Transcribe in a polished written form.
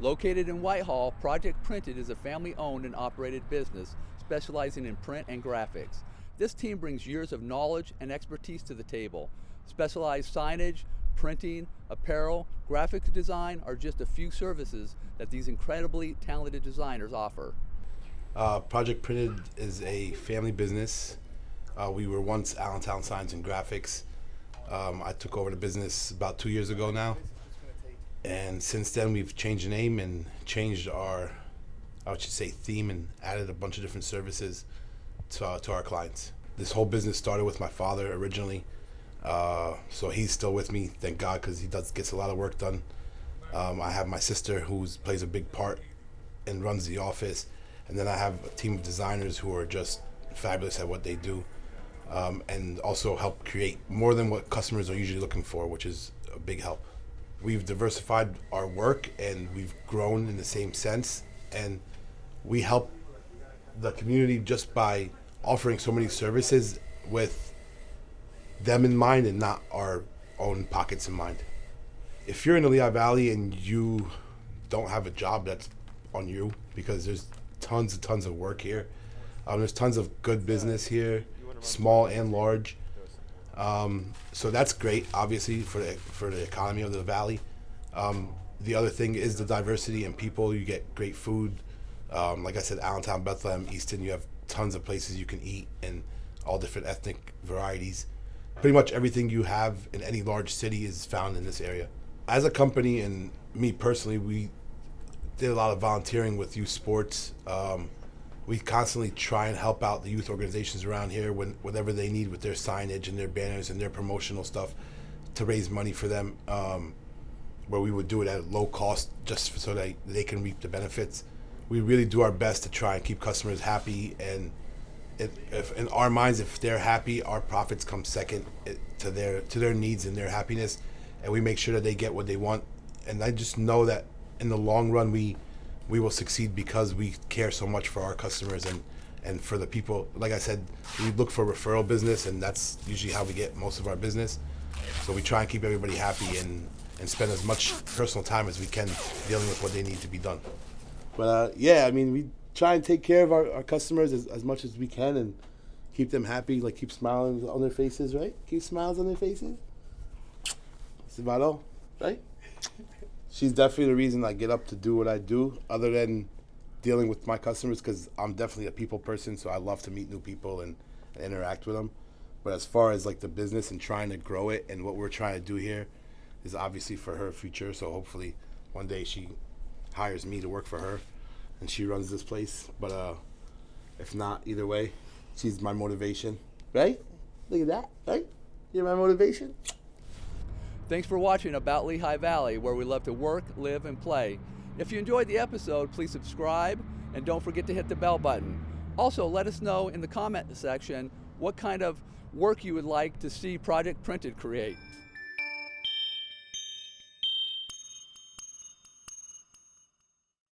Located in Whitehall, Project Printed is a family-owned and operated business specializing in print and graphics. This team brings years of knowledge and expertise to the table. Specialized signage, printing, apparel, graphic design are just a few services that these incredibly talented designers offer. Project Printed is a family business. We were once Allentown Signs and Graphics. I took over the business about 2 years ago now. And since then, we've changed the name and changed our, I should say, theme, and added a bunch of different services to our clients. This whole business started with my father originally. So he's still with me, thank God, because he gets a lot of work done. I have my sister who plays a big part and runs the office. And then I have a team of designers who are just fabulous at what they do, and also help create more than what customers are usually looking for, which is a big help. We've diversified our work and we've grown in the same sense, and we help the community just by offering so many services with them in mind and not our own pockets in mind. If you're in the Lehigh Valley and you don't have a job, that's on you, because there's tons and tons of work here. There's tons of good business here, small and large. So that's great, obviously, for the economy of the valley. The other thing is the diversity in people. You get great food. Like I said, Allentown, Bethlehem, Easton, you have tons of places you can eat and all different ethnic varieties. Pretty much everything you have in any large city is found in this area. As a company, and me personally, we did a lot of volunteering with youth sports. We constantly try and help out the youth organizations around here whatever they need with their signage and their banners and their promotional stuff to raise money for them, where we would do it at low cost just so that they can reap the benefits. We really do our best to try and keep customers happy, and if in our minds, if they're happy, our profits come second to their needs and their happiness, and we make sure that they get what they want. And I just know that in the long run, we will succeed because we care so much for our customers and for the people. Like I said, we look for referral business, and that's usually how we get most of our business. So we try and keep everybody happy and spend as much personal time as we can dealing with what they need to be done. But yeah, I mean, we try and take care of our customers as much as we can and keep them happy, like keep smiling on their faces, right? Keep smiles on their faces. That's about all, right? She's definitely the reason I get up to do what I do, other than dealing with my customers, because I'm definitely a people person, so I love to meet new people and interact with them. But as far as like the business and trying to grow it, and what we're trying to do here is obviously for her future, so hopefully one day she hires me to work for her and she runs this place. But if not, either way, she's my motivation, right? Look at that, right? You're my motivation. Thanks for watching About Lehigh Valley, where we love to work, live, and play. If you enjoyed the episode, please subscribe and don't forget to hit the bell button. Also, let us know in the comment section what kind of work you would like to see Project Printed create.